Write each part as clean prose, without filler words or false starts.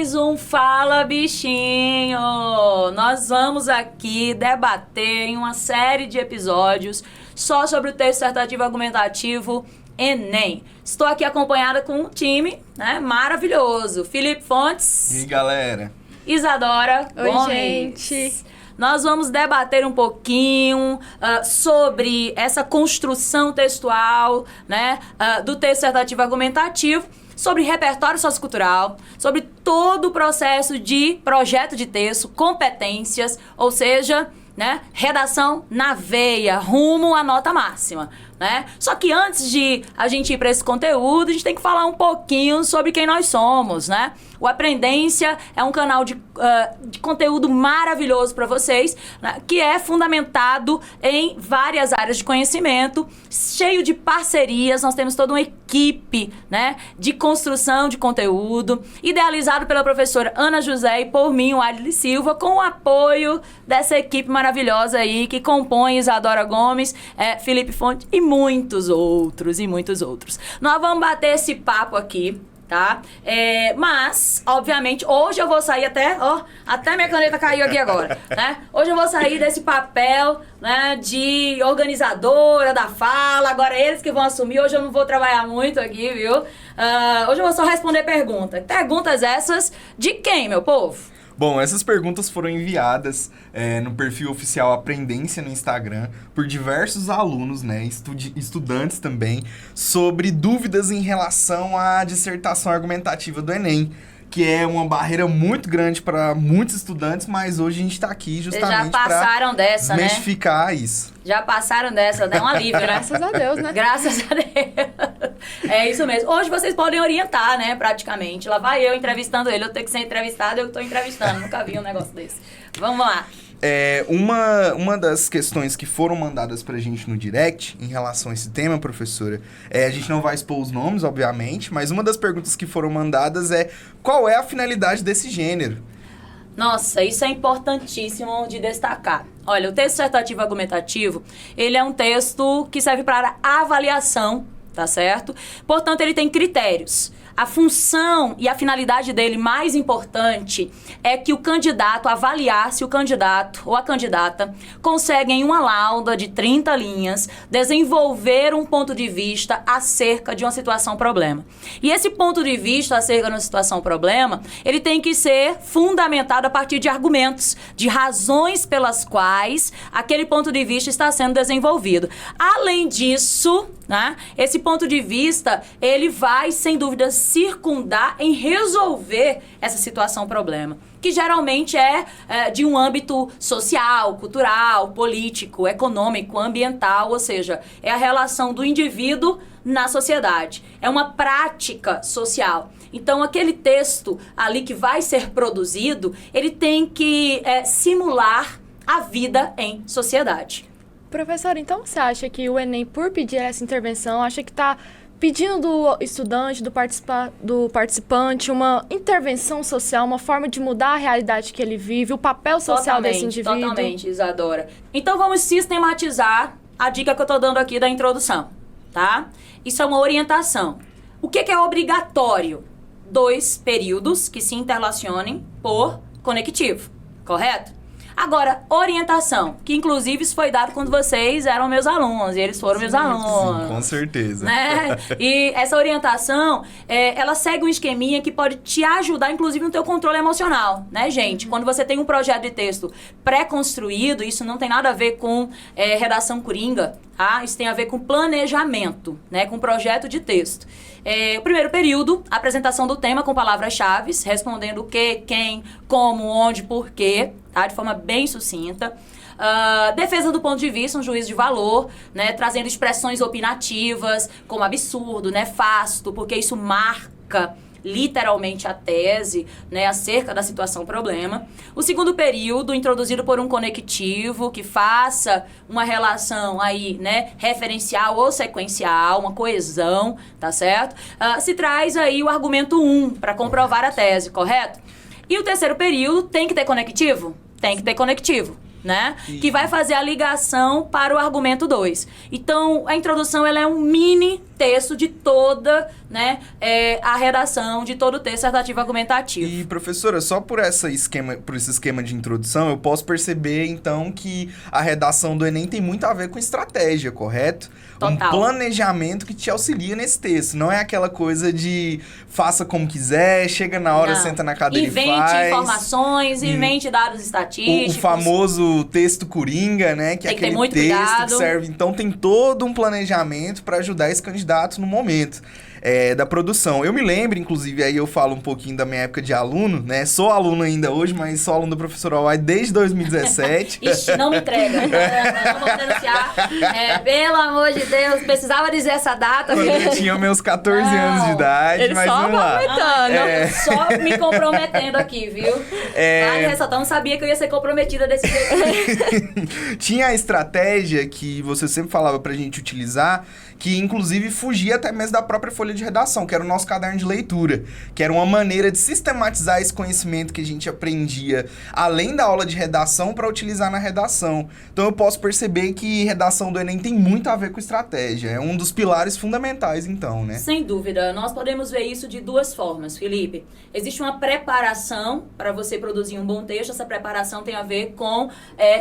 mais um Fala Bichinho! Nós vamos aqui debater em uma série de episódios só sobre o texto dissertativo argumentativo Enem. Estou aqui acompanhada com um time, né, maravilhoso. Felipe Fontes. E aí, galera? Isadora Oi, Gomes. gente. Nós vamos debater um pouquinho sobre essa construção textual, né, do texto dissertativo argumentativo, sobre repertório sociocultural, sobre todo o processo de projeto de texto, competências, ou seja, né, redação na veia, rumo à nota máxima, né? Só que antes de a gente ir para esse conteúdo, a gente tem que falar um pouquinho sobre quem nós somos, né? O Aprendência é um canal de conteúdo maravilhoso para vocês, né, que é fundamentado em várias áreas de conhecimento, cheio de parcerias. Nós temos toda uma equipe, né, de construção de conteúdo, idealizado pela professora Ana José e por mim, o Adli Silva, com o apoio dessa equipe maravilhosa aí, que compõe Isadora Gomes, Felipe Fonte e muitos outros, Nós vamos bater esse papo aqui, tá? Mas, obviamente, hoje eu vou sair até minha caneta caiu aqui agora, né? Hoje eu vou sair desse papel, né, de organizadora da fala. Agora eles que vão assumir. Hoje eu não vou trabalhar muito aqui, viu? Hoje eu vou só responder perguntas. Perguntas essas de quem, meu povo? Bom, essas perguntas foram enviadas no perfil oficial Aprendência no Instagram por diversos alunos, né, estudantes também, sobre dúvidas em relação à dissertação argumentativa do Enem, que é uma barreira muito grande para muitos estudantes, mas hoje a gente está aqui justamente para desmistificar isso. Já passaram dessa, dá um alívio, né? Graças a Deus, né? Graças a Deus. É isso mesmo. Hoje vocês podem orientar, né, praticamente. Lá vai eu entrevistando ele, eu tenho que ser entrevistado, eu estou entrevistando. Nunca vi um negócio desse. Vamos lá. Uma das questões que foram mandadas pra gente no direct em relação a esse tema, professora, a gente não vai expor os nomes, obviamente, mas uma das perguntas que foram mandadas é: qual é a finalidade desse gênero? Nossa, isso é importantíssimo de destacar. Olha, o texto dissertativo argumentativo, ele é um texto que serve para avaliação, tá certo? Portanto, ele tem critérios. A função e a finalidade dele mais importante é que o candidato avaliar se o candidato ou a candidata conseguem, em uma lauda de 30 linhas, desenvolver um ponto de vista acerca de uma situação-problema. E esse ponto de vista acerca de uma situação-problema, ele tem que ser fundamentado a partir de argumentos, de razões pelas quais aquele ponto de vista está sendo desenvolvido. Além disso, né, esse ponto de vista, ele vai, sem dúvida, circundar em resolver essa situação-problema, que geralmente é de um âmbito social, cultural, político, econômico, ambiental, ou seja, é a relação do indivíduo na sociedade. É uma prática social. Então, aquele texto ali que vai ser produzido, ele tem que simular a vida em sociedade. Professora, então você acha que o Enem, por pedir essa intervenção, acha que está pedindo do estudante, do participante, uma intervenção social, uma forma de mudar a realidade que ele vive, o papel social desse indivíduo? Totalmente, Isadora. Então vamos sistematizar a dica que eu estou dando aqui da introdução, tá? Isso é uma orientação. O que é obrigatório? 2 períodos que se interrelacionem por conectivo, correto? Agora, orientação, que inclusive isso foi dado quando vocês eram meus alunos, e eles foram meus alunos. Sim, com certeza. Né? E essa orientação, ela segue um esqueminha que pode te ajudar, inclusive, no teu controle emocional, né, gente? Quando você tem um projeto de texto pré-construído, isso não tem nada a ver com redação coringa, tá? Isso tem a ver com planejamento, né? Com projeto de texto. O primeiro período, apresentação do tema com palavras-chave, respondendo o que, quem, como, onde, porquê, tá? De forma bem sucinta. Defesa do ponto de vista, um juízo de valor, né? Trazendo expressões opinativas, como absurdo, nefasto, porque isso marca literalmente a tese, né, acerca da situação-problema. O segundo período, introduzido por um conectivo que faça uma relação aí, né, referencial ou sequencial, uma coesão, tá certo? Se traz aí o argumento 1 para comprovar a tese, correto? E o terceiro período tem que ter conectivo? Tem que ter conectivo, né? Que vai fazer a ligação para o argumento 2. Então, a introdução ela é um mini texto de toda, né, a redação de todo o texto dissertativo argumentativo. E, professora, só por esse esquema de introdução, eu posso perceber, então, que a redação do Enem tem muito a ver com estratégia, correto? Total. Um planejamento que te auxilia nesse texto. Não é aquela coisa de faça como quiser, chega na hora, senta na cadeira e faz. Invente informações, invente dados estatísticos. O famoso texto coringa, né? Que é aquele texto que serve. Então, tem todo um planejamento para ajudar esse candidato no momento. Da produção. Eu me lembro, inclusive, aí eu falo um pouquinho da minha época de aluno, né? Sou aluno ainda hoje, mas sou aluno do professor Alwai desde 2017. Ixi, não me entrega. Não vou denunciar. Pelo amor de Deus, precisava dizer essa data. Quando eu tinha meus 14 anos de idade, mas vamos lá. Só me comprometendo aqui, viu? Vale ressaltar, não sabia que eu ia ser comprometida desse jeito. Tinha a estratégia que você sempre falava pra gente utilizar, que inclusive fugia até mesmo da própria folha de redação, que era o nosso caderno de leitura, que era uma maneira de sistematizar esse conhecimento que a gente aprendia além da aula de redação para utilizar na redação. Então eu posso perceber que redação do Enem tem muito a ver com estratégia, é um dos pilares fundamentais então, né? Sem dúvida, nós podemos ver isso de duas formas, Felipe. Existe uma preparação para você produzir um bom texto, essa preparação tem a ver com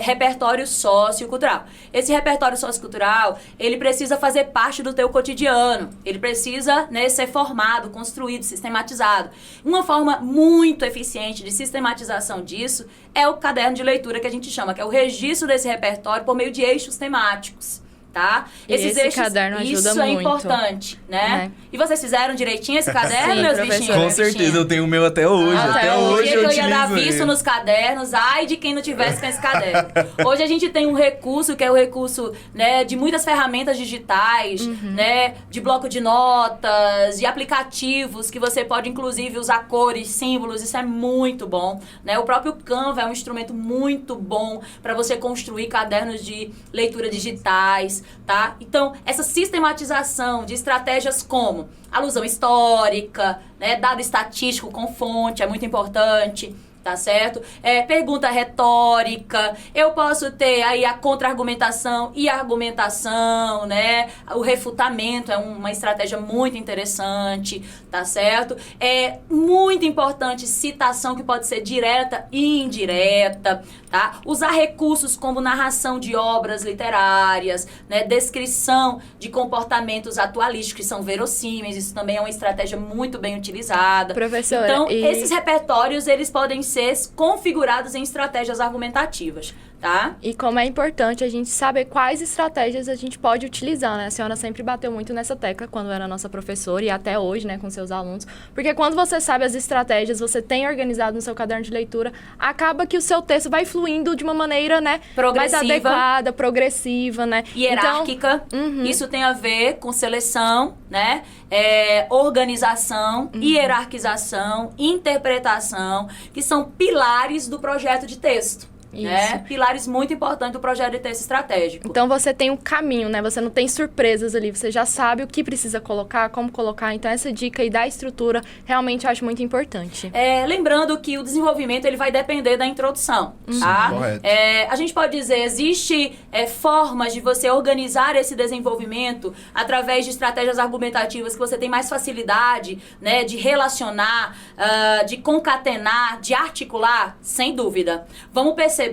repertório sociocultural. Esse repertório sociocultural, ele precisa fazer parte do teu cotidiano, ele precisa, né, ser formado, construído, sistematizado. Uma forma muito eficiente de sistematização disso é o caderno de leitura que a gente chama, que é o registro desse repertório por meio de eixos temáticos. Tá? Esses eixos, caderno ajuda isso muito. É importante, né? E vocês fizeram direitinho esse caderno, sim, meus professor. bichinhos? Com certeza, eu tenho o meu até hoje. Até hoje eu ia dar utilizo visto ele. nos cadernos, ai de quem não tivesse com esse caderno. Hoje a gente tem um recurso, que é o recurso, né, de muitas ferramentas digitais, né, de bloco de notas, de aplicativos, que você pode inclusive usar cores, símbolos, isso é muito bom, né? O próprio Canva é um instrumento muito bom para você construir cadernos de leitura digitais, tá? Então, essa sistematização de estratégias como alusão histórica, né, dado estatístico com fonte é muito importante, tá certo? Pergunta retórica, eu posso ter aí a contra-argumentação e a argumentação, né? O refutamento é uma estratégia muito interessante, tá certo? É muito importante citação que pode ser direta e indireta, tá? Usar recursos como narração de obras literárias, né? Descrição de comportamentos atualísticos que são verossímeis, isso também é uma estratégia muito bem utilizada. Professora, então, esses repertórios, eles podem ser configurados em estratégias argumentativas, tá? E como é importante a gente saber quais estratégias a gente pode utilizar, né? A senhora sempre bateu muito nessa tecla quando era nossa professora e até hoje, né, com seus alunos. Porque quando você sabe as estratégias, você tem organizado no seu caderno de leitura, acaba que o seu texto vai fluindo de uma maneira, né, mais adequada, progressiva, né? Hierárquica. Então, isso tem a ver com seleção, né? Organização, hierarquização, interpretação, que são pilares do projeto de texto. Né? Pilares muito importantes do projeto de texto estratégico. Então você tem um caminho, né? Você não tem surpresas ali, você já sabe o que precisa colocar, como colocar. Então essa dica aí da estrutura realmente eu acho muito importante. Lembrando que o desenvolvimento ele vai depender da introdução, tá? Correto. A gente pode dizer, existe formas de você organizar esse desenvolvimento através de estratégias argumentativas que você tem mais facilidade, né, de relacionar, de concatenar, de articular, sem dúvida. Vamos perceber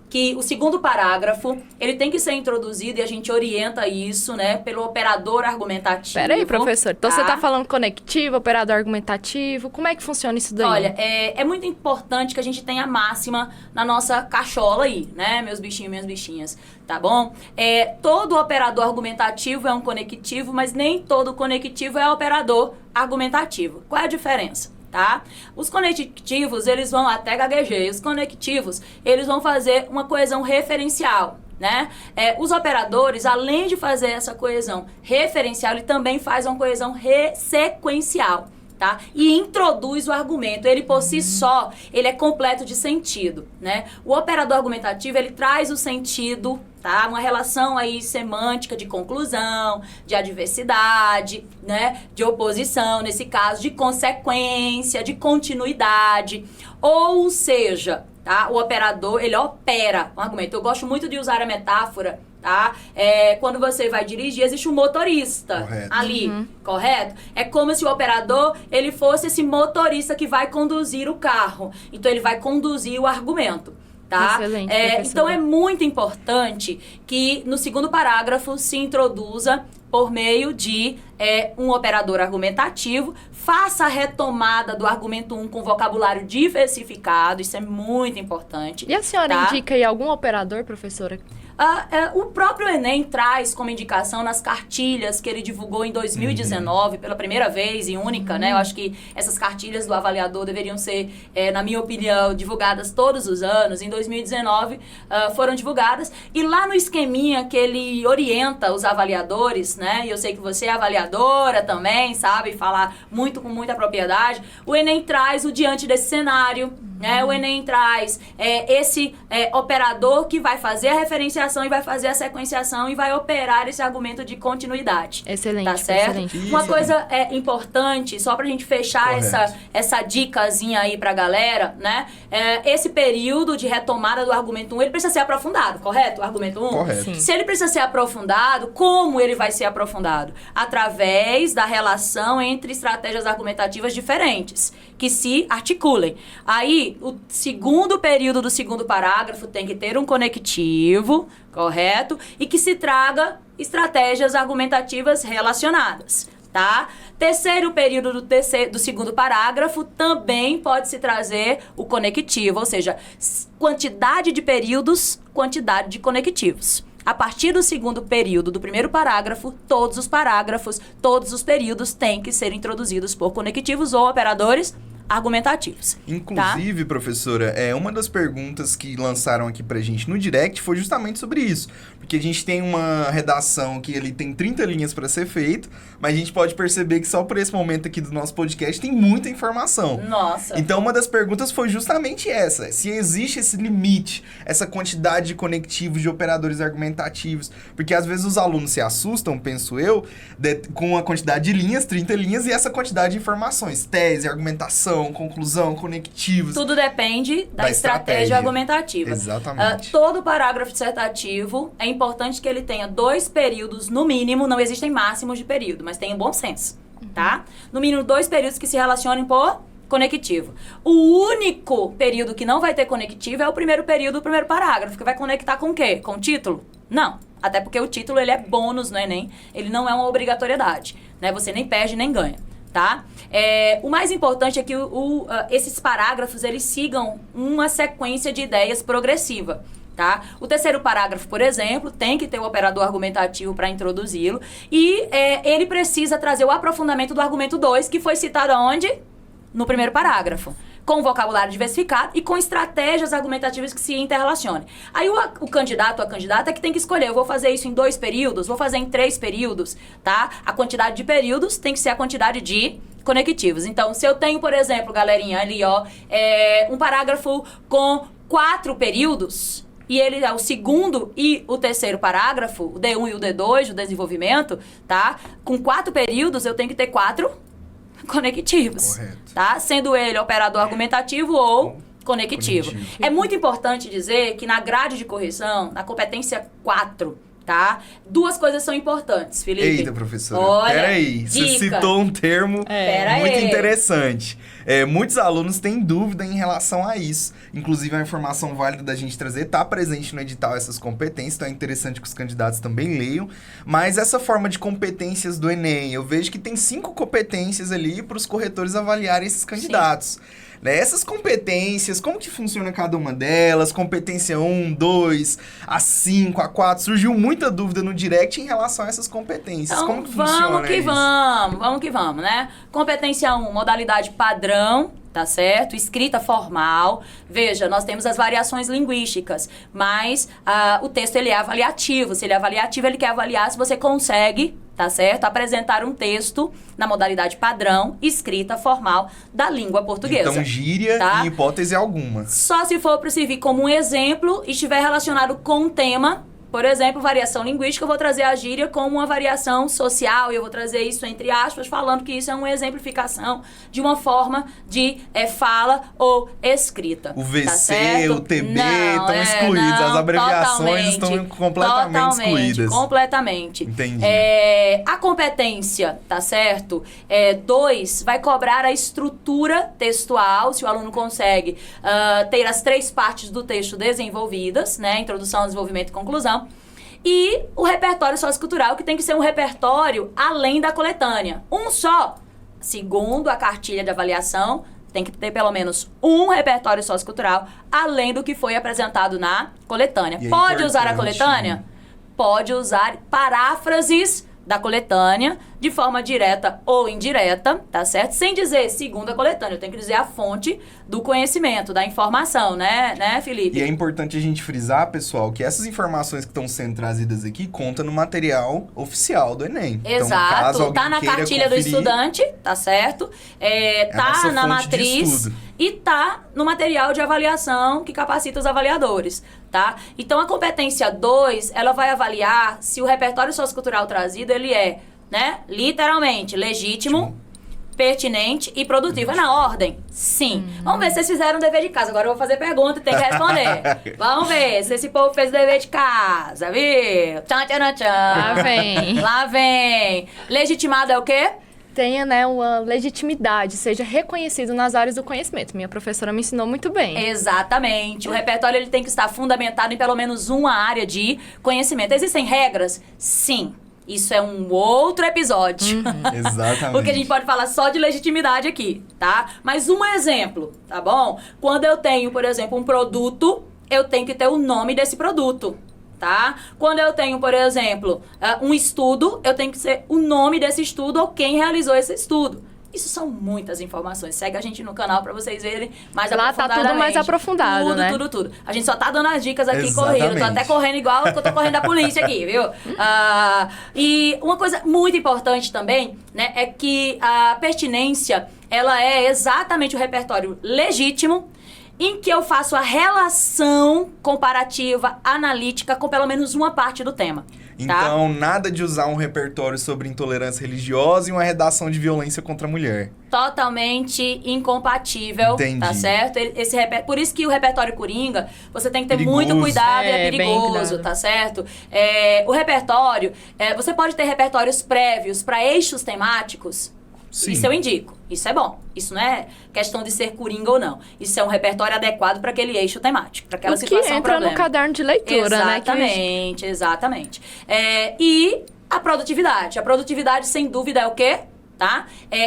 que o segundo parágrafo, ele tem que ser introduzido e a gente orienta isso, né, pelo operador argumentativo. Peraí, professor. Então tá? você tá falando conectivo, operador argumentativo, como é que funciona isso daí? Olha, é muito importante que a gente tenha a máxima na nossa cachola aí, né, meus bichinhos e minhas bichinhas, tá bom? Todo operador argumentativo é um conectivo, mas nem todo conectivo é operador argumentativo. Qual é a diferença? Tá? Os conectivos, eles vão até gaguejei. Os conectivos, eles vão fazer uma coesão referencial, né? Os operadores, além de fazer essa coesão referencial, ele também faz uma coesão sequencial, tá? E introduz o argumento. Ele por si só, ele é completo de sentido, né? O operador argumentativo, ele traz o sentido, tá? Uma relação aí semântica de conclusão, de adversidade, né? De oposição, nesse caso, de consequência, de continuidade. Ou seja, tá? O operador, ele opera um argumento. Eu gosto muito de usar a metáfora tá? Quando você vai dirigir, existe um motorista Correto. ali, correto? É como se o operador, ele fosse esse motorista que vai conduzir o carro. Então, ele vai conduzir o argumento. Tá? Excelente, professora. Então, é muito importante que no segundo parágrafo se introduza por meio de um operador argumentativo, faça a retomada do argumento 1 com vocabulário diversificado, isso é muito importante. E a senhora tá? indica aí algum operador, professora? O próprio Enem traz como indicação nas cartilhas que ele divulgou em 2019, pela primeira vez e única, né? Eu acho que essas cartilhas do avaliador deveriam ser, na minha opinião, divulgadas todos os anos. Em 2019 foram divulgadas. E lá no esqueminha que ele orienta os avaliadores, né? E eu sei que você é avaliadora também, sabe? Falar com muita propriedade. O Enem traz o diante desse cenário, né? O Enem traz esse operador que vai fazer a referenciação e vai fazer a sequenciação e vai operar esse argumento de continuidade. Excelente, tá certo? excelente. Uma coisa importante, só pra gente fechar essa dicasinha aí pra galera, né? Esse período de retomada do argumento 1, ele precisa ser aprofundado, correto? O argumento 1? Correto. Sim. Se ele precisa ser aprofundado, como ele vai ser aprofundado? Através da relação entre estratégias argumentativas diferentes, que se articulem. Aí, o segundo período do segundo parágrafo tem que ter um conectivo, correto? E que se traga estratégias argumentativas relacionadas, tá? Terceiro período do segundo parágrafo também pode se trazer o conectivo, ou seja, quantidade de períodos, quantidade de conectivos. A partir do segundo período do primeiro parágrafo, todos os parágrafos, todos os períodos têm que ser introduzidos por conectivos ou operadores argumentativos. Inclusive, professora, uma das perguntas que lançaram aqui pra gente no direct foi justamente sobre isso. Porque a gente tem uma redação que ele tem 30 linhas para ser feito, mas a gente pode perceber que só por esse momento aqui do nosso podcast tem muita informação. Nossa. Então, uma das perguntas foi justamente essa. Se existe esse limite, essa quantidade de conectivos, de operadores argumentativos. Porque às vezes os alunos se assustam, penso eu, com a quantidade de linhas, 30 linhas, e essa quantidade de informações. Tese, argumentação, conclusão, conectivos. Tudo depende da estratégia argumentativa. Exatamente. Todo parágrafo dissertativo, é importante que ele tenha 2 períodos no mínimo, não existem máximos de período, mas tenha bom senso, tá? No mínimo 2 períodos que se relacionem por conectivo. O único período que não vai ter conectivo é o primeiro período do primeiro parágrafo, que vai conectar com o quê? Com o título? Não. Até porque o título, ele é bônus no Enem, ele não é uma obrigatoriedade, né? Você nem perde nem ganha. Tá? O mais importante é que esses parágrafos eles sigam uma sequência de ideias progressiva. Tá? O terceiro parágrafo, por exemplo, tem que ter o operador argumentativo para introduzi-lo e ele precisa trazer o aprofundamento do argumento 2, que foi citado aonde? No primeiro parágrafo. Com vocabulário diversificado e com estratégias argumentativas que se interrelacionem. Aí o candidato ou a candidata é que tem que escolher, eu vou fazer isso em 2 períodos, vou fazer em 3 períodos, tá? A quantidade de períodos tem que ser a quantidade de conectivos. Então, se eu tenho, por exemplo, galerinha, ali, ó, um parágrafo com 4 períodos, e ele é o segundo e o terceiro parágrafo, o D1 e o D2, o desenvolvimento, tá? Com 4 períodos, eu tenho que ter 4 conectivos, Correto. tá? Sendo ele operador argumentativo ou conectivo. É muito importante dizer que na grade de correção, na competência 4, tá? 2 coisas são importantes, Felipe. Eita, professora. Olha, Peraí, você dica. citou um termo Pera muito aí. interessante. Muitos alunos têm dúvida em relação a isso. Inclusive, a informação válida da gente trazer está presente no edital essas competências, então é interessante que os candidatos também leiam. Mas essa forma de competências do Enem, eu vejo que tem 5 competências ali para os corretores avaliarem esses candidatos. Né? Essas competências, como que funciona cada uma delas? Competência 1, 2, a 5, a 4. Surgiu muita dúvida no direct em relação a essas competências. Então, Como que funciona vamos que vamos, né? Competência 1, modalidade padrão, tá certo? Escrita formal. Veja, nós temos as variações linguísticas, mas o texto ele é avaliativo. Se ele é avaliativo, ele quer avaliar se você consegue, tá certo? Apresentar um texto na modalidade padrão, escrita formal da língua portuguesa. Então, gíria tá? em hipótese alguma. Só se for para servir como um exemplo e estiver relacionado com um tema por exemplo, variação linguística, eu vou trazer a gíria como uma variação social, e eu vou trazer isso entre aspas, falando que isso é uma exemplificação de uma forma de fala ou escrita. O VC, tá certo? o TB estão excluídos, as abreviações estão completamente excluídas. Completamente. Entendi. A competência, tá certo? 2, vai cobrar a estrutura textual, se o aluno consegue ter as 3 partes do texto desenvolvidas, né? Introdução, desenvolvimento e conclusão. E o repertório sociocultural, que tem que ser um repertório além da coletânea. Um só. Segundo a cartilha de avaliação, tem que ter pelo menos um repertório sociocultural, além do que foi apresentado na coletânea. Pode usar a coletânea? Pode usar paráfrases da coletânea, de forma direta ou indireta, tá certo? Sem dizer segundo a coletânea, eu tenho que dizer a fonte do conhecimento, da informação, né, Felipe? E é importante a gente frisar, pessoal, que essas informações que estão sendo trazidas aqui contam no material oficial do Enem. Exato, então, caso tá na cartilha do estudante, tá certo? Tá na matriz e tá no material de avaliação que capacita os avaliadores, tá? Então, a competência 2, ela vai avaliar se o repertório sociocultural trazido, ele é, né, literalmente, legítimo, pertinente e produtivo. É na ordem? Sim. Vamos ver se vocês fizeram o dever de casa. Agora eu vou fazer pergunta e tem que responder. Vamos ver se esse povo fez o dever de casa, viu? Tchan, tchan, tchan. Lá vem. Lá vem. Legitimado é o quê? Tenha, né, uma legitimidade, seja reconhecido nas áreas do conhecimento. Minha professora me ensinou muito bem. Exatamente. O repertório ele tem que estar fundamentado em pelo menos uma área de conhecimento. Existem regras? Sim. Isso é um outro episódio. Exatamente. Porque a gente pode falar só de legitimidade aqui, tá? Mas um exemplo, tá bom? Quando eu tenho, por exemplo, um produto, eu tenho que ter o nome desse produto. Tá? Quando eu tenho, por exemplo, um estudo, eu tenho que ser o nome desse estudo ou quem realizou esse estudo. Isso são muitas informações. Segue a gente no canal pra vocês verem mais aprofundadamente. Lá tá tudo mais aprofundado, tudo, né? Tudo. A gente só tá dando as dicas aqui Exatamente. correndo. Tô até correndo igual que eu tô correndo da polícia aqui, viu? E uma coisa muito importante também, né, é que a pertinência, ela é exatamente o repertório legítimo em que eu faço a relação comparativa, analítica, com pelo menos uma parte do tema. Então, nada de usar um repertório sobre intolerância religiosa e uma redação de violência contra a mulher. Totalmente incompatível, Entendi. Tá certo? Por isso que o repertório coringa, você tem que ter Perigoso. muito cuidado, é bem perigoso, cuidado. tá certo? O repertório, você pode ter repertórios prévios para eixos temáticos. Sim. Isso eu indico. Isso é bom. Isso não é questão de ser coringa ou não. Isso é um repertório adequado para aquele eixo temático, para aquela situação que entra problema. no caderno de leitura, Exatamente, exatamente. E a produtividade. A produtividade, sem dúvida, é o quê? Tá?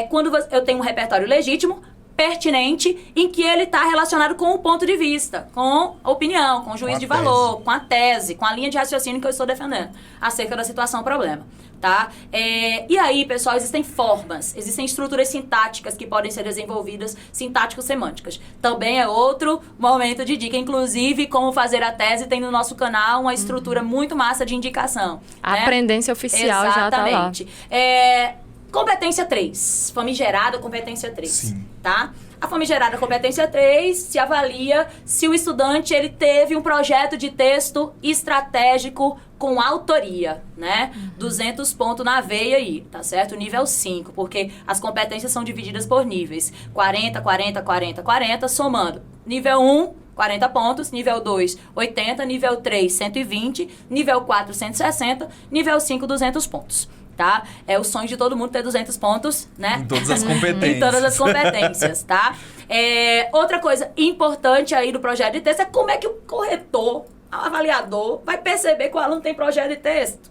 Quando eu tenho um repertório legítimo, pertinente, em que ele está relacionado com o ponto de vista, com a opinião, com o juízo de valor, com a tese, com a linha de raciocínio que eu estou defendendo acerca da situação problema. Tá? E aí, pessoal, existem formas, existem estruturas sintáticas que podem ser desenvolvidas, sintático-semânticas. Também é outro momento de dica. Inclusive, como fazer a tese, tem no nosso canal uma estrutura muito massa de indicação. A né? aprendência oficial já tá lá. Exatamente. Competência 3. Famigerada competência 3. Sim. Tá? A famigerada competência 3 se avalia se o estudante ele teve um projeto de texto estratégico com autoria, né? 200 pontos na veia aí, tá certo? Nível 5, porque as competências são divididas por níveis. 40, 40, 40, 40, somando. Nível 1, 40 pontos. Nível 2, 80. Nível 3, 120. Nível 4, 160. Nível 5, 200 pontos. Tá? É o sonho de todo mundo ter 200 pontos, né? Em todas as competências. Em todas as competências, tá? Outra coisa importante aí do projeto de texto é como é que o corretor, o avaliador, vai perceber que o aluno tem projeto de texto.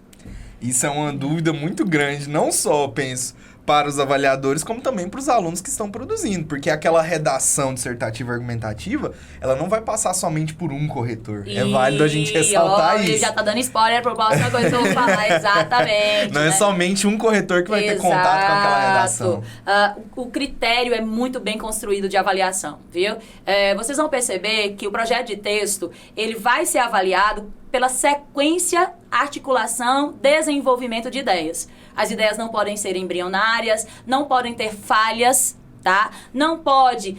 Isso é uma dúvida muito grande, não só, eu penso, para os avaliadores, como também para os alunos que estão produzindo. Porque aquela redação dissertativa argumentativa, ela não vai passar somente por um corretor. É válido a gente ressaltar isso. Já tá dando spoiler pra próxima coisa que eu vou falar, exatamente. Não é somente um corretor que vai ter contato com aquela redação. O critério é muito bem construído de avaliação, viu? Vocês vão perceber que o projeto de texto, ele vai ser avaliado pela sequência, articulação, desenvolvimento de ideias. As ideias não podem ser embrionárias, não podem ter falhas, tá? Não pode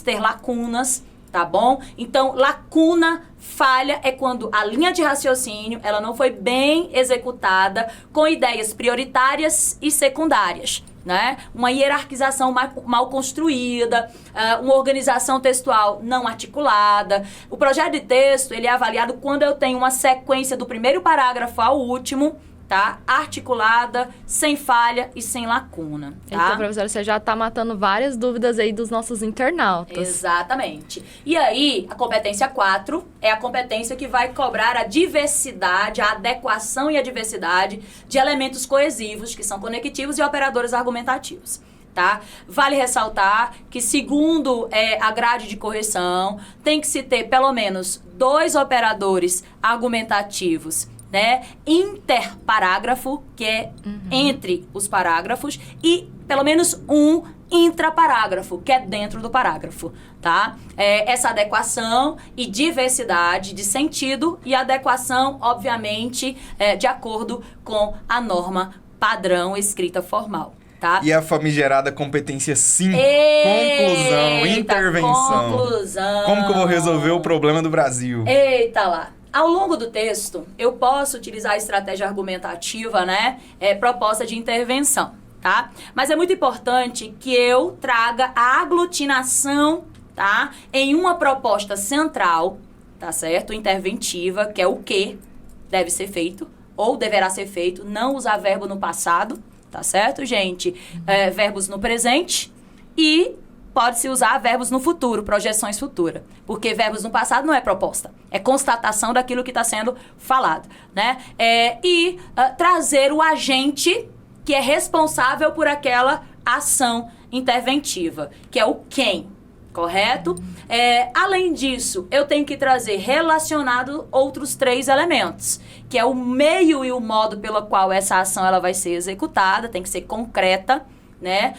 ter lacunas, tá bom? Então, lacuna, falha é quando a linha de raciocínio ela não foi bem executada com ideias prioritárias e secundárias. Né? Uma hierarquização mal construída, uma organização textual não articulada. O projeto de texto ele é avaliado quando eu tenho uma sequência do primeiro parágrafo ao último, tá? Articulada, sem falha e sem lacuna. Tá? Então, professora, você já está matando várias dúvidas aí dos nossos internautas. Exatamente. E aí, a competência 4 é a competência que vai cobrar a diversidade, a adequação e a diversidade de elementos coesivos, que são conectivos e operadores argumentativos. Tá? Vale ressaltar que, segundo a grade de correção, tem que se ter pelo menos 2 operadores argumentativos, né, interparágrafo, que é entre os parágrafos, e pelo menos um intraparágrafo, que é dentro do parágrafo, tá? Essa adequação e diversidade de sentido e adequação, obviamente, de acordo com a norma padrão escrita formal. Tá? E a famigerada competência 5, conclusão, intervenção. Conclusão. Como que eu vou resolver o problema do Brasil? Eita lá. Ao longo do texto, eu posso utilizar a estratégia argumentativa, né? Proposta de intervenção, tá? Mas é muito importante que eu traga a aglutinação, tá? Em uma proposta central, tá certo? Interventiva, que é o que deve ser feito ou deverá ser feito. Não usar verbo no passado, tá certo, gente? Verbos no presente e pode-se usar verbos no futuro, projeções futuras. Porque verbos no passado não é proposta. É constatação daquilo que está sendo falado, né? Trazer o agente que é responsável por aquela ação interventiva, que é o quem, correto? Além disso, eu tenho que trazer relacionado outros 3 elementos, que é o meio e o modo pelo qual essa ação ela vai ser executada, tem que ser concreta, né?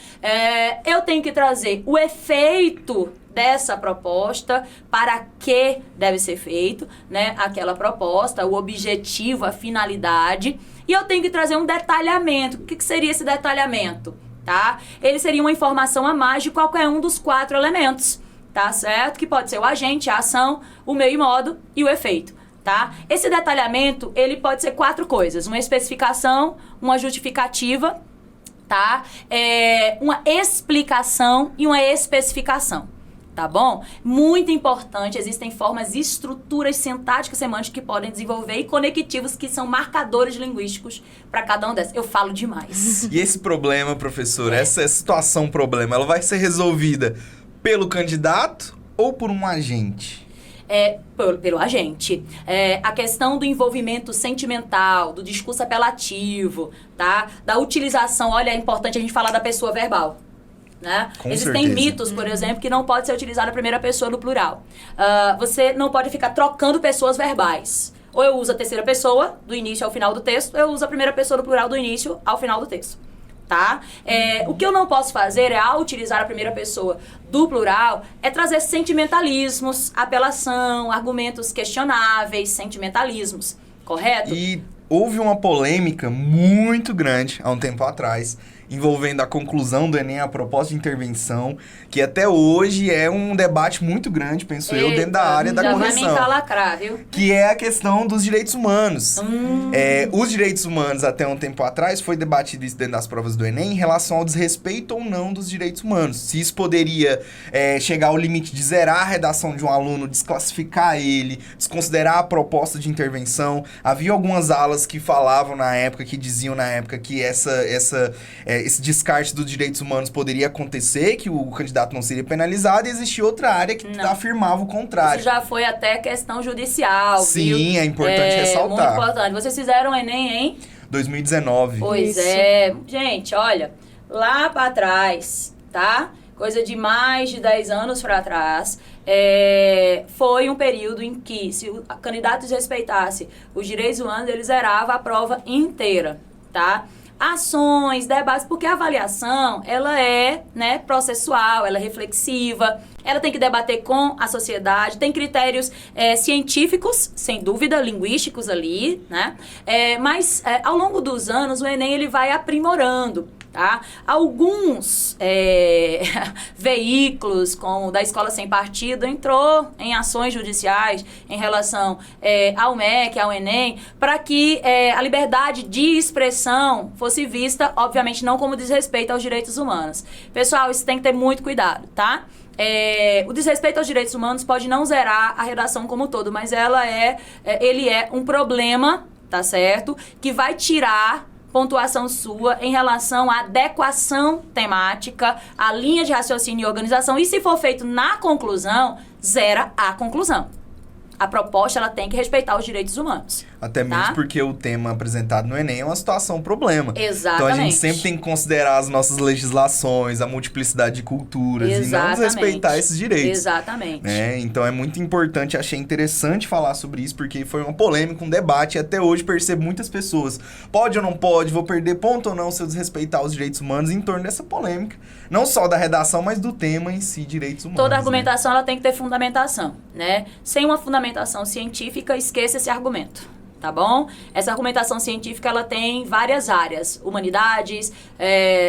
Eu tenho que trazer o efeito dessa proposta, para que deve ser feito, né? Aquela proposta, o objetivo, a finalidade. E eu tenho que trazer um detalhamento. O que seria esse detalhamento? Tá? Ele seria uma informação a mais de qualquer um dos 4 elementos, tá certo? Que pode ser o agente, a ação, o meio e modo e o efeito. Tá? Esse detalhamento, ele pode ser 4 coisas. Uma especificação, uma justificativa, tá? Uma explicação e uma especificação, tá bom? Muito importante, existem formas e estruturas sintáticas semânticas que podem desenvolver e conectivos que são marcadores linguísticos para cada um dessas. Eu falo demais. E esse problema, professor, essa situação problema, ela vai ser resolvida pelo candidato ou por um agente? Pelo agente. A questão do envolvimento sentimental, do discurso apelativo, tá? Da utilização, olha, é importante a gente falar da pessoa verbal. Né? Existem mitos, por exemplo, que não pode ser utilizado a primeira pessoa no plural. Você não pode ficar trocando pessoas verbais. Ou eu uso a terceira pessoa, do início ao final do texto, ou eu uso a primeira pessoa do plural, do início ao final do texto. Tá? O que eu não posso fazer ao utilizar a primeira pessoa do plural é trazer sentimentalismos, apelação, argumentos questionáveis, sentimentalismos, correto? E houve uma polêmica muito grande há um tempo atrás envolvendo a conclusão do Enem, a proposta de intervenção, que até hoje é um debate muito grande, penso eu, dentro da área da correção. Já vai me encalacrar, viu? Que é a questão dos direitos humanos. Os direitos humanos, até um tempo atrás, foi debatido isso dentro das provas do Enem em relação ao desrespeito ou não dos direitos humanos. Se isso poderia chegar ao limite de zerar a redação de um aluno, desclassificar ele, desconsiderar a proposta de intervenção. Havia algumas alas que falavam na época, que diziam na época que esse descarte dos direitos humanos poderia acontecer, que o candidato não seria penalizado, e existia outra área que afirmava o contrário. Isso já foi até questão judicial, Sim, viu? é importante ressaltar. Muito importante. Vocês fizeram o Enem em 2019. Pois é. Gente, olha, lá pra trás, tá? Coisa de mais de 10 anos pra trás, foi um período em que, se o candidato desrespeitasse os direitos humanos, ele zerava a prova inteira, tá? Ações, debates, porque a avaliação, ela é, né, processual, ela é reflexiva, ela tem que debater com a sociedade, tem critérios científicos, sem dúvida, linguísticos ali, né? Mas ao longo dos anos o Enem ele vai aprimorando. Tá? Alguns veículos, como da Escola Sem Partido, entrou em ações judiciais em relação ao MEC, ao Enem, para que a liberdade de expressão fosse vista, obviamente, não como desrespeito aos direitos humanos. Pessoal, isso tem que ter muito cuidado, tá? O desrespeito aos direitos humanos pode não zerar a redação como um todo, mas ele é um problema, tá certo? Que vai tirar pontuação sua em relação à adequação temática, à linha de raciocínio e organização. E se for feito na conclusão, zera a conclusão. A proposta ela tem que respeitar os direitos humanos. Até mesmo porque o tema apresentado no Enem é uma situação problema. Exatamente. Então a gente sempre tem que considerar as nossas legislações, a multiplicidade de culturas e não desrespeitar esses direitos. Exatamente. Né? Então é muito importante, achei interessante falar sobre isso, porque foi uma polêmica, um debate, e até hoje percebo muitas pessoas, pode ou não pode, vou perder ponto ou não se eu desrespeitar os direitos humanos em torno dessa polêmica. Não só da redação, mas do tema em si, direitos humanos. Toda argumentação ela tem que ter fundamentação, né? Sem uma fundamentação científica, esqueça esse argumento. Tá bom? Essa argumentação científica, ela tem várias áreas. Humanidades,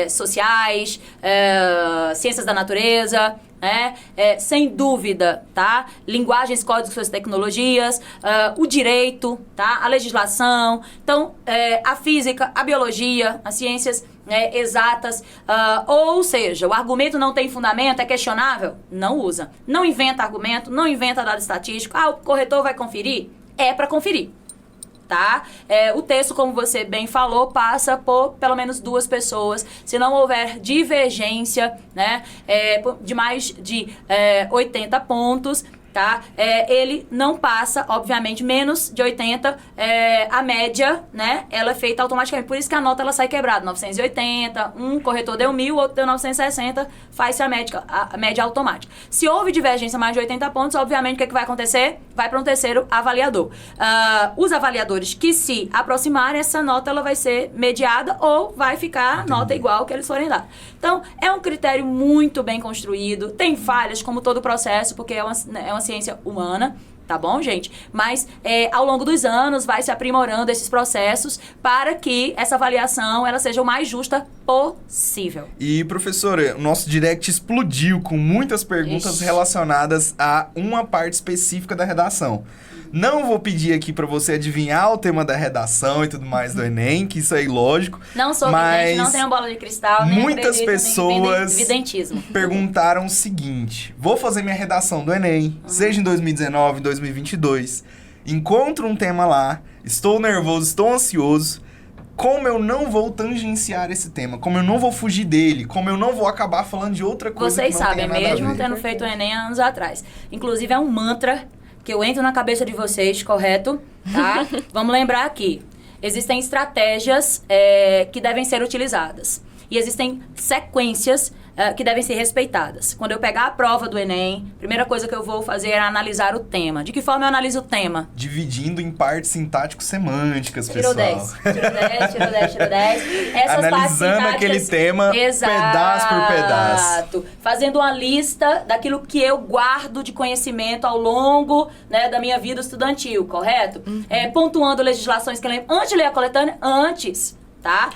sociais, ciências da natureza, né? Sem dúvida, tá? Linguagens, códigos, tecnologias, o direito, tá? A legislação. Então, a física, a biologia, as ciências exatas. Ou seja, o argumento não tem fundamento, é questionável? Não usa. Não inventa argumento, não inventa dado estatístico. O corretor vai conferir? É para conferir. Tá? O texto, como você bem falou, passa por pelo menos 2 pessoas. Se não houver divergência, né, de mais de 80 pontos, tá? Ele não passa, obviamente, menos de 80, a média, né? Ela é feita automaticamente. Por isso que a nota ela sai quebrada. 980, um corretor deu 1.000, outro deu 960, faz-se a média automática. Se houve divergência mais de 80 pontos, obviamente, o que vai acontecer? Vai para um terceiro avaliador. Os avaliadores que se aproximarem, essa nota ela vai ser mediada ou vai ficar nota igual que eles forem dar. Então, é um critério muito bem construído. Tem falhas, como todo processo, porque é uma ciência humana, tá bom, gente? Mas ao longo dos anos vai se aprimorando esses processos para que essa avaliação ela seja o mais justa possível. E, professora, o nosso direct explodiu com muitas perguntas relacionadas a uma parte específica da redação. Não vou pedir aqui pra você adivinhar o tema da redação e tudo mais do Enem, que isso é ilógico. Não sou vidente, não tenho bola de cristal, nem muitas pessoas evidentismo. Perguntaram o seguinte: vou fazer minha redação do Enem, seja em 2019, 2022. Encontro um tema lá, estou nervoso, estou ansioso. Como eu não vou tangenciar esse tema? Como eu não vou fugir dele? Como eu não vou acabar falando de outra coisa Vocês que não sabem, tem nada a mesmo ver? tendo feito o Enem há anos atrás. Inclusive, é um mantra que eu entro na cabeça de vocês, correto? Tá? Vamos lembrar aqui. Existem estratégias que devem ser utilizadas. E existem sequências que devem ser respeitadas. Quando eu pegar a prova do Enem, a primeira coisa que eu vou fazer é analisar o tema. De que forma eu analiso o tema? Dividindo em partes sintático-semânticas, Tirou pessoal. 10. Tirou 10. Essas Analisando aquele tema pedaço por pedaço. Fazendo uma lista daquilo que eu guardo de conhecimento ao longo, né, da minha vida estudantil, correto? Pontuando legislações que eu lembro. Antes de ler a coletânea, antes. Tá?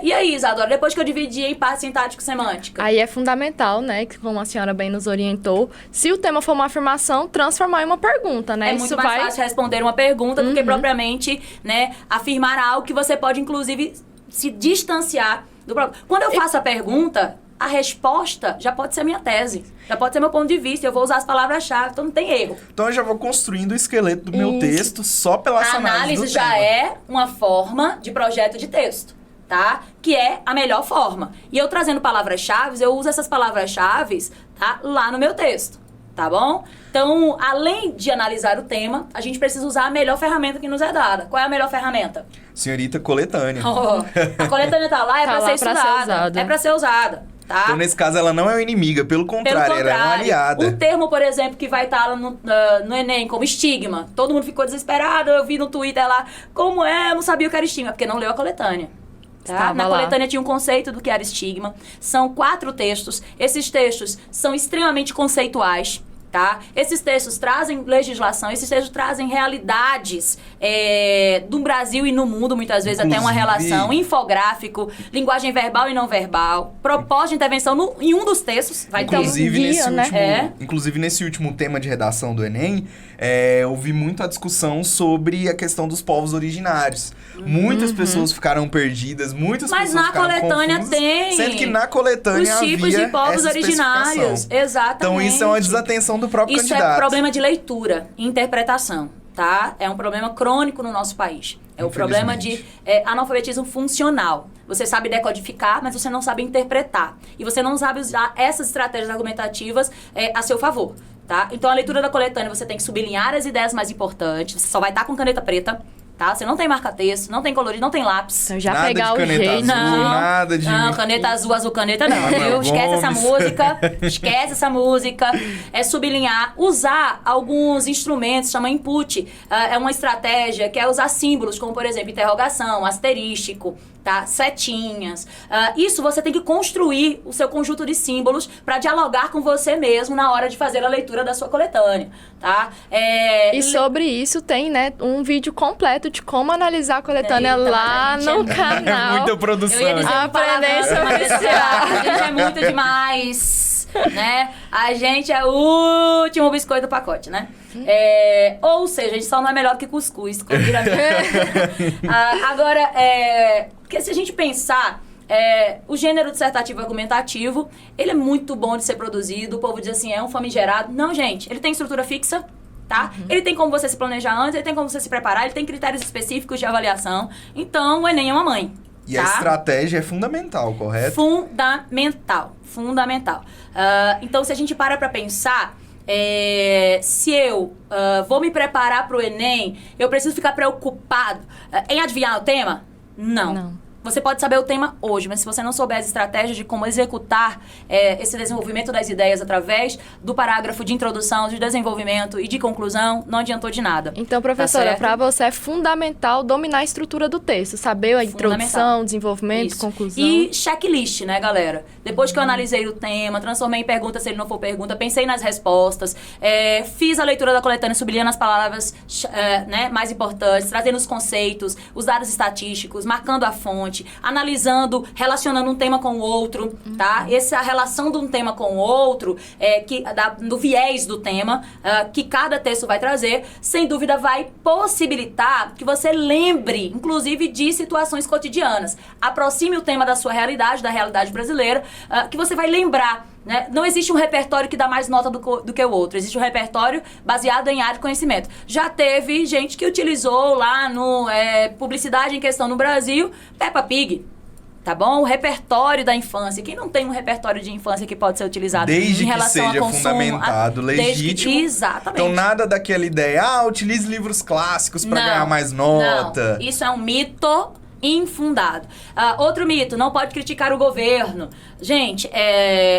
E aí, Isadora, depois que eu dividi em parte sintático-semântica? Aí é fundamental, né, que como a senhora bem nos orientou, se o tema for uma afirmação, transformar em uma pergunta, né? É muito mais fácil responder uma pergunta do que propriamente, né, afirmar algo que você pode, inclusive, se distanciar do problema. Quando eu faço a pergunta, a resposta já pode ser a minha tese, já pode ser meu ponto de vista, eu vou usar as palavras-chave, então não tem erro. Então eu já vou construindo o esqueleto do meu texto só pela A análise já tema. é uma forma de projeto de texto, tá? Que é a melhor forma. E eu trazendo palavras-chave, eu uso essas palavras-chave, tá? Lá no meu texto, tá bom? Então, além de analisar o tema, a gente precisa usar a melhor ferramenta que nos é dada. Qual é a melhor ferramenta? Senhorita coletânea. A coletânea tá lá, pra ser estudada. É pra ser usada. Tá? Então, nesse caso, ela não é uma inimiga, pelo contrário, ela é uma aliada. Um termo, por exemplo, que vai estar lá no Enem como estigma. Todo mundo ficou desesperado, eu vi no Twitter lá, como eu não sabia o que era estigma, porque não leu a coletânea. Tá? Estava Na lá. coletânea tinha um conceito do que era estigma. São 4 textos. Esses textos são extremamente conceituais. Tá? Esses textos trazem legislação, esses textos trazem realidades do Brasil e no mundo, muitas vezes até uma Inclusive- relação, infográfico, linguagem verbal e não verbal, proposta de intervenção em um dos textos, vai ter. Inclusive, guia, nesse né? último, inclusive, nesse último tema de redação do Enem, eu vi muito a discussão sobre a questão dos povos originários. Muitas pessoas ficaram perdidas, muitas Mas pessoas na ficaram coletânea confusas, tem sendo que na coletânea os tipos havia de povos essa originários. especificação. Exatamente. Então isso é uma desatenção do próprio Isso candidato. é problema de leitura e interpretação, tá? É um problema crônico no nosso país. É o problema de analfabetismo funcional. Você sabe decodificar, mas você não sabe interpretar. E você não sabe usar essas estratégias argumentativas a seu favor, tá? Então, a leitura da coletânea, você tem que sublinhar as ideias mais importantes. Você só vai estar com caneta preta, tá? Você não tem marca-texto, não tem colorido, não tem lápis. Então já Nada pegar de o caneta jeito. azul, nada de... Não, caneta azul caneta não, Manuel viu? Esquece essa Gomes. música, esquece essa música. É sublinhar, usar alguns instrumentos, chama input. É uma estratégia que é usar símbolos, como por exemplo, interrogação, asterístico, tá? Setinhas. Isso você tem que construir o seu conjunto de símbolos para dialogar com você mesmo na hora de fazer a leitura da sua coletânea, tá? E sobre isso tem, né, um vídeo completo de como analisar a coletânea Eita, lá mas a gente no é canal. Muita produção. Eu ia dizer A um palavrão, aprendência mas oficial. a gente é muito demais, né? A gente é o último biscoito do pacote, né? Ou seja, a gente só não é melhor que cuscuz, como diria a minha. Agora, porque se a gente pensar, o gênero dissertativo argumentativo, ele é muito bom de ser produzido. O povo diz assim, é um famigerado. Não, gente, ele tem estrutura fixa. Tá? Ele tem como você se planejar antes, ele tem como você se preparar, ele tem critérios específicos de avaliação. Então, o Enem é uma mãe. E tá? a estratégia é fundamental, correto? Fundamental. Então, se a gente para pra pensar, se eu vou me preparar pro Enem, eu preciso ficar preocupado em adivinhar o tema? Não. Você pode saber o tema hoje, mas se você não souber as estratégias de como executar esse desenvolvimento das ideias através do parágrafo de introdução, de desenvolvimento e de conclusão, não adiantou de nada. Então, professora, certo? para você é fundamental dominar a estrutura do texto, saber a introdução, desenvolvimento, Isso. conclusão. E checklist, né, galera? Depois que eu analisei o tema, transformei em pergunta se ele não for pergunta, pensei nas respostas, fiz a leitura da coletânea, sublinhando as palavras né, mais importantes, trazendo os conceitos, os dados estatísticos, marcando a fonte, analisando, relacionando um tema com o outro, tá? Essa relação de um tema com o outro, do viés do tema, que cada texto vai trazer, sem dúvida vai possibilitar que você lembre, inclusive, de situações cotidianas. Aproxime o tema da sua realidade, da realidade brasileira, que você vai lembrar. Né? Não existe um repertório que dá mais nota do que o outro. Existe um repertório baseado em área de conhecimento. Já teve gente que utilizou lá no publicidade em questão no Brasil, Peppa Pig. Tá bom? O repertório da infância. Quem não tem um repertório de infância que pode ser utilizado Desde em que relação seja a consumo, fundamentado, legítimo. Exatamente. Então nada daquela ideia, utilize livros clássicos para ganhar mais nota. Não, isso é um mito infundado. Outro mito, não pode criticar o governo. Gente,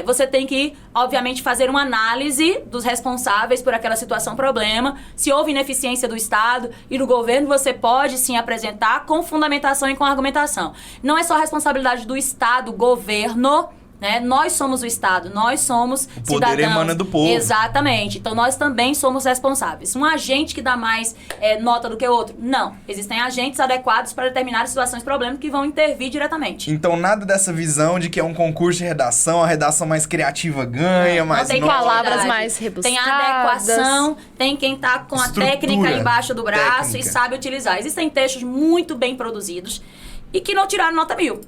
você tem que, obviamente, fazer uma análise dos responsáveis por aquela situação, problema. Se houve ineficiência do Estado e do governo, você pode sim apresentar com fundamentação e com argumentação. Não é só responsabilidade do Estado, governo, né? Nós somos o Estado, nós somos O poder cidadãos. emana do povo. Exatamente. Então, nós também somos responsáveis. Um agente que dá mais nota do que o outro? Não. Existem agentes adequados para determinadas situações, problemas que vão intervir diretamente. Então nada dessa visão de que é um concurso de redação, a redação mais criativa ganha, mais tem nota. palavras qualidade. mais rebuscadas. Tem a adequação, tem quem tá com a Estrutura, técnica embaixo do braço técnica. e sabe utilizar. Existem textos muito bem produzidos e que não tiraram nota 1000.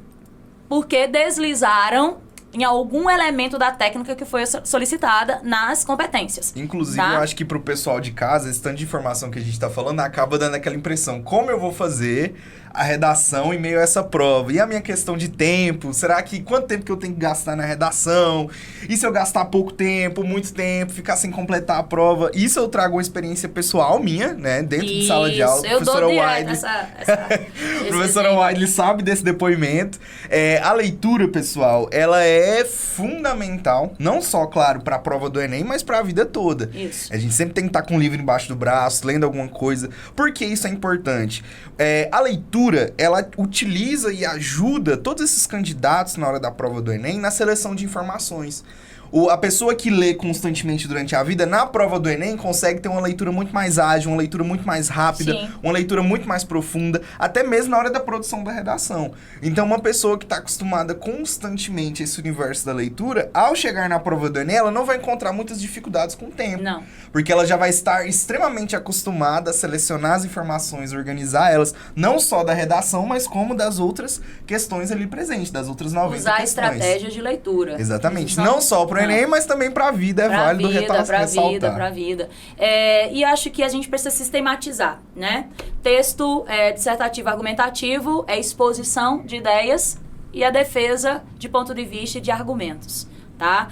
Porque deslizaram em algum elemento da técnica que foi solicitada nas competências. Inclusive, tá? eu acho que pro pessoal de casa, esse tanto de informação que a gente tá falando, acaba dando aquela impressão. Como eu vou fazer a redação em meio a essa prova? E a minha questão de tempo? Será que quanto tempo que eu tenho que gastar na redação? E se eu gastar pouco tempo, muito tempo, ficar sem completar a prova? Isso eu trago uma experiência pessoal minha, né? Dentro de sala de aula. Eu dou direto Wilde. esse Professora exemplo. Wilde sabe desse depoimento. A leitura, pessoal, ela é fundamental, não só, claro, para a prova do Enem, mas para a vida toda. Isso. A gente sempre tem que estar com um livro embaixo do braço, lendo alguma coisa. Por que isso é importante? A leitura leitura, ela utiliza e ajuda todos esses candidatos na hora da prova do Enem na seleção de informações. A pessoa que lê constantemente durante a vida, na prova do Enem, consegue ter uma leitura muito mais ágil, uma leitura muito mais rápida, Sim. uma leitura muito mais profunda, até mesmo na hora da produção da redação. Então, uma pessoa que está acostumada constantemente a esse universo da leitura, ao chegar na prova do Enem, ela não vai encontrar muitas dificuldades com o tempo. Não. Porque ela já vai estar extremamente acostumada a selecionar as informações, organizar elas, não só da redação, mas como das outras questões ali presentes, das outras 90 Usar questões. estratégias de leitura. Exatamente. Não só para o Enem, mas também para a vida é válido ressaltar. Pra vida. E acho que a gente precisa sistematizar, né? Texto dissertativo argumentativo é exposição de ideias e a defesa de ponto de vista e de argumentos. Tá?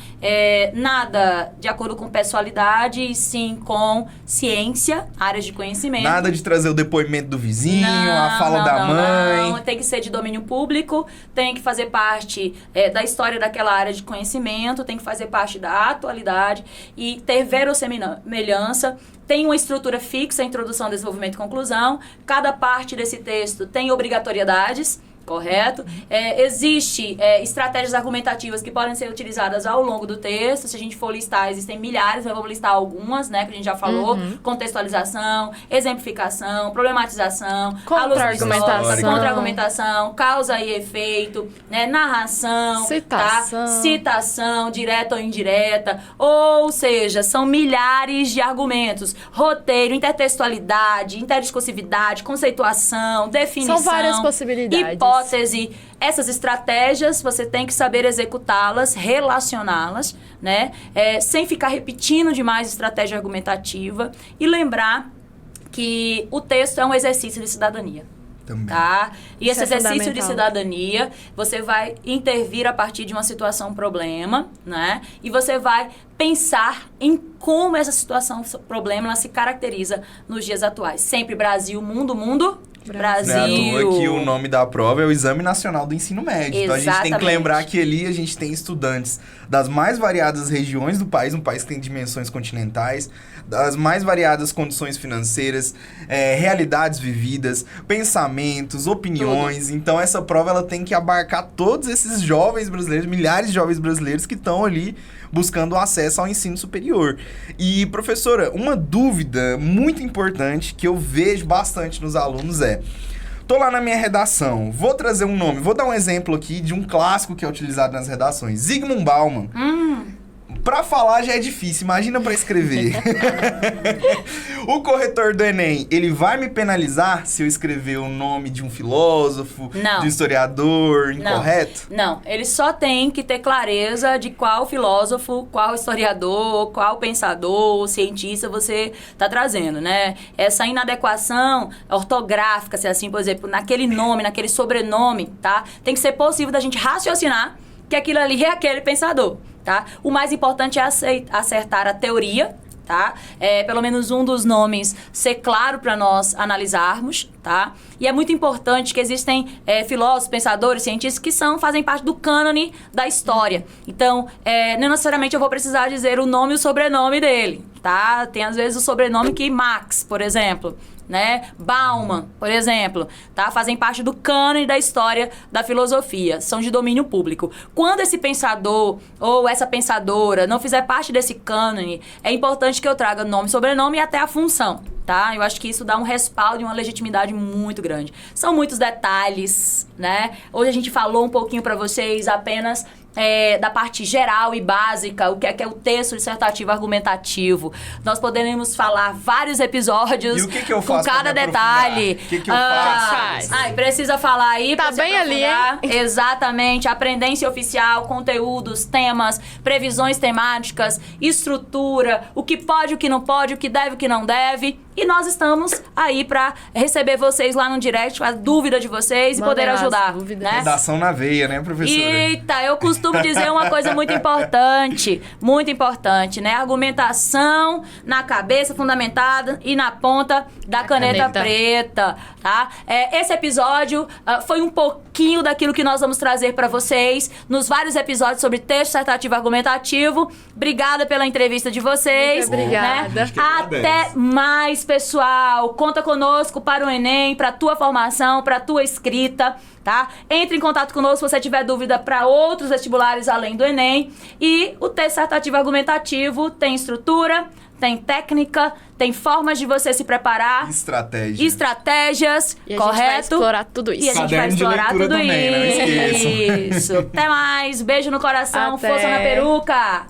Nada de acordo com pessoalidade, e sim com ciência, áreas de conhecimento. Nada de trazer o depoimento do vizinho, a fala da mãe. Não, tem que ser de domínio público, tem que fazer parte da história daquela área de conhecimento, tem que fazer parte da atualidade e ter verossemelhança. Tem uma estrutura fixa, introdução, desenvolvimento e conclusão. Cada parte desse texto tem obrigatoriedades. Correto? Existe estratégias argumentativas que podem ser utilizadas ao longo do texto. Se a gente for listar, existem milhares, mas vamos listar algumas, né? Que a gente já falou. Contextualização, exemplificação, problematização, contra-argumentação, causa e efeito, né? Narração, citação. Tá? Citação, direta ou indireta. Ou seja, são milhares de argumentos. Roteiro, intertextualidade, interdiscursividade, conceituação, definição. São várias possibilidades. Hipótese. Essas estratégias, você tem que saber executá-las, relacioná-las, né? Sem ficar repetindo demais estratégia argumentativa. E lembrar que o texto é um exercício de cidadania. Também. Tá? E esse Isso é exercício de fundamental. cidadania, você vai intervir a partir de uma situação, problema, né? E você vai pensar em como essa situação, problema, ela se caracteriza nos dias atuais. Sempre Brasil, mundo, Brasil. Não é à toa que o nome da prova é o Exame Nacional do Ensino Médio. Então a gente tem que Exatamente. lembrar que ali a gente tem estudantes das mais variadas regiões do país, um país que tem dimensões continentais, das mais variadas condições financeiras, realidades vividas, pensamentos, opiniões. Tudo. Então essa prova ela tem que abarcar todos esses jovens brasileiros, milhares de jovens brasileiros que estão ali buscando acesso ao ensino superior. E, professora, uma dúvida muito importante que eu vejo bastante nos alunos tô lá na minha redação, vou trazer um nome, vou dar um exemplo aqui de um clássico que é utilizado nas redações, Zygmunt Bauman. Pra falar já é difícil, imagina pra escrever. O corretor do Enem, ele vai me penalizar se eu escrever o nome de um filósofo, Não. de um historiador incorreto? Não, ele só tem que ter clareza de qual filósofo, qual historiador, qual pensador, cientista você está trazendo, né? Essa inadequação ortográfica, se assim, por exemplo, naquele nome, naquele sobrenome, tá? Tem que ser possível da gente raciocinar que aquilo ali é aquele pensador, tá? O mais importante é acertar a teoria, tá? Pelo menos um dos nomes ser claro para nós analisarmos, tá? E é muito importante que existem filósofos, pensadores, cientistas que fazem parte do cânone da história. Então, não necessariamente eu vou precisar dizer o nome e o sobrenome dele, tá? Tem às vezes o sobrenome que Marx, por exemplo, né? Bauman, por exemplo, tá? Fazem parte do cânone da história da filosofia, são de domínio público. Quando esse pensador ou essa pensadora não fizer parte desse cânone, é importante que eu traga nome, sobrenome e até a função, tá? Eu acho que isso dá um respaldo e uma legitimidade muito grande. São muitos detalhes, né? Hoje a gente falou um pouquinho para vocês apenas da parte geral e básica, o que é o texto dissertativo argumentativo. Nós poderemos falar vários episódios E o que eu com faço cada pra me detalhe. aprofundar? O que eu faço? Ai, precisa falar aí. Tá pra se bem ali, aprofundar. hein? Exatamente. Aprendência oficial, conteúdos, temas, previsões temáticas, estrutura, o que pode, o que não pode, o que deve, o que não deve. E nós estamos aí pra receber vocês lá no direct, com a dúvida de vocês Mandem e poder as ajudar, dúvidas. né? Redação na veia, né, professora? Eita, eu costumo dizer uma coisa muito importante, né? Argumentação na cabeça, fundamentada e na ponta da caneta preta, tá? Esse episódio foi um pouquinho pouquinho daquilo que nós vamos trazer para vocês nos vários episódios sobre texto dissertativo argumentativo. Obrigada pela entrevista de vocês. Muito obrigada. Né? A gente que agradece. Até mais, pessoal. Conta conosco para o Enem, para a tua formação, para a tua escrita, tá? Entre em contato conosco se você tiver dúvida para outros vestibulares além do Enem. E o texto dissertativo argumentativo tem estrutura, tem técnica, tem formas de você se preparar. Estratégias, E a correto? gente vai explorar tudo isso. E a gente vai Caderno de explorar leitura tudo também, não esqueçam. isso. Até mais. Beijo no coração. Até. Força na peruca.